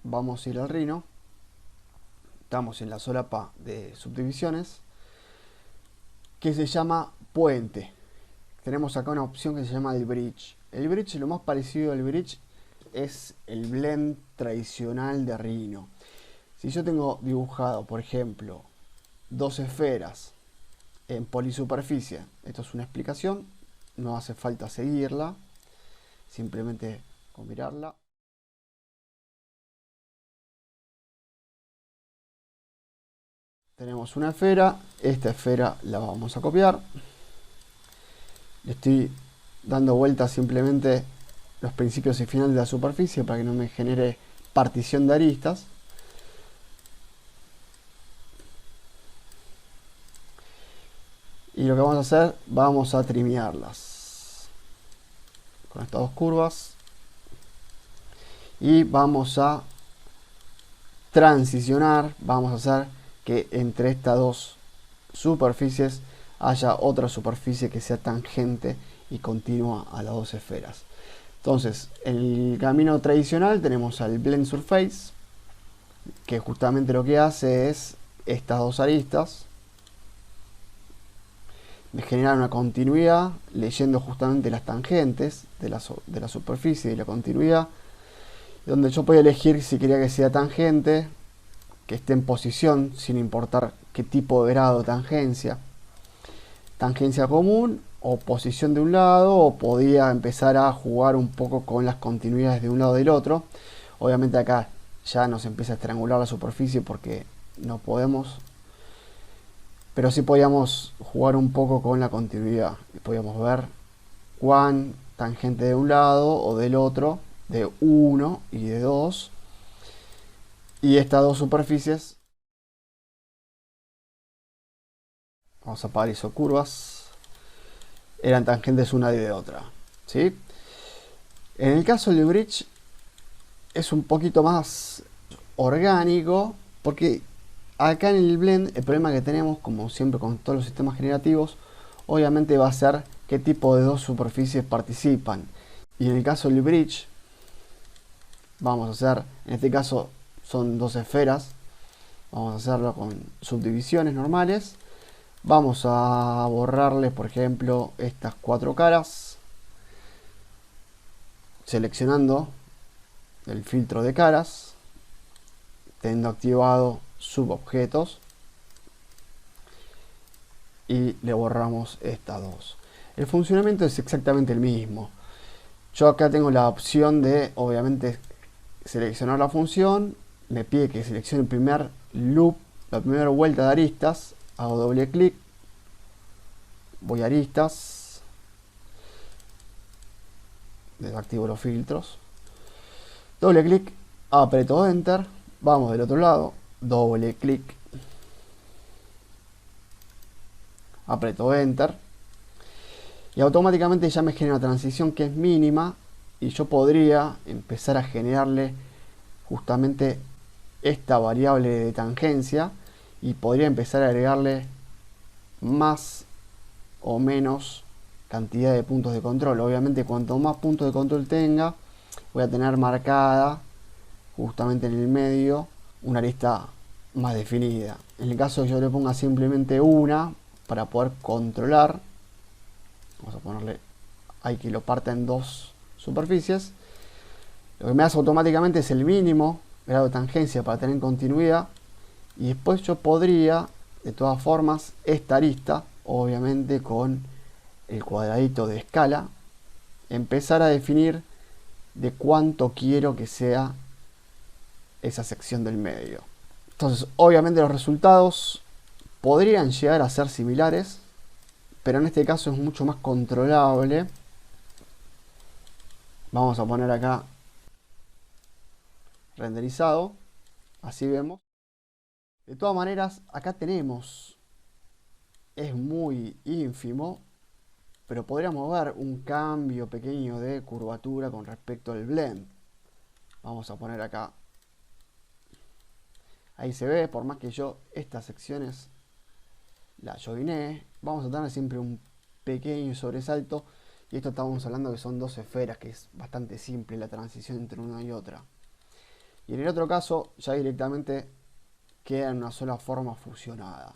vamos a ir al Rhino. Estamos en la solapa de subdivisiones, que se llama puente. Tenemos acá una opción que se llama el bridge. El bridge, lo más parecido al bridge, es el blend tradicional de Rhino. Si yo tengo dibujado, por ejemplo, dos esferas en polisuperficie, esto es una explicación, no hace falta seguirla, simplemente con mirarla. Tenemos una esfera, esta esfera la vamos a copiar. Le estoy dando vuelta simplemente los principios y finales de la superficie para que no me genere partición de aristas. Y lo que vamos a hacer, vamos a trimearlas con estas dos curvas. Y vamos a transicionar, vamos a hacer que entre estas dos superficies haya otra superficie que sea tangente y continua a las dos esferas. Entonces, en el camino tradicional tenemos al Blend Surface, que justamente lo que hace es estas dos aristas me generar una continuidad leyendo justamente las tangentes de la superficie y la continuidad, donde yo puedo elegir si quería que sea tangente, que esté en posición sin importar qué tipo de grado de tangencia, tangencia común o posición de un lado, o podía empezar a jugar un poco con las continuidades de un lado y del otro. Obviamente acá ya nos empieza a estrangular la superficie porque no podemos, pero sí podíamos jugar un poco con la continuidad y podíamos ver cuán tangente de un lado o del otro, de 1 y de 2, y estas dos superficies, vamos a apagar isocurvas, eran tangentes una y de otra, ¿sí? En el caso del bridge es un poquito más orgánico, porque acá en el blend el problema que tenemos, como siempre con todos los sistemas generativos, obviamente va a ser qué tipo de dos superficies participan. Y en el caso del bridge, vamos a hacer, en este caso son dos esferas, vamos a hacerlo con subdivisiones normales. Vamos a borrarle, por ejemplo, estas cuatro caras, seleccionando el filtro de caras, teniendo activado subobjetos, y le borramos estas dos. El funcionamiento es exactamente el mismo. Yo acá tengo la opción de, obviamente, seleccionar la función. Me pide que seleccione el primer loop, la primera vuelta de aristas. Hago doble clic, voy a aristas, desactivo los filtros, doble clic, aprieto enter, vamos del otro lado, doble clic, aprieto enter, y automáticamente ya me genera una transición que es mínima, y yo podría empezar a generarle justamente esta variable de tangencia, y podría empezar a agregarle más o menos cantidad de puntos de control. Obviamente cuanto más puntos de control tenga, voy a tener marcada justamente en el medio una arista más definida. En el caso de que yo le ponga simplemente una para poder controlar, vamos a ponerle ahí que lo parta en dos superficies, lo que me hace automáticamente es el mínimo grado de tangencia para tener continuidad, y después yo podría de todas formas esta arista, obviamente con el cuadradito de escala, empezar a definir de cuánto quiero que sea esa sección del medio. Entonces, obviamente los resultados podrían llegar a ser similares, pero en este caso es mucho más controlable. Vamos a poner acá renderizado, así vemos. De todas maneras, acá tenemos, es muy ínfimo, pero podríamos ver un cambio pequeño de curvatura con respecto al blend. Vamos a poner acá, ahí se ve, por más que yo estas secciones la joiné, vamos a tener siempre un pequeño sobresalto, y esto estamos hablando que son dos esferas, que es bastante simple la transición entre una y otra. Y en el otro caso ya directamente queda en una sola forma fusionada.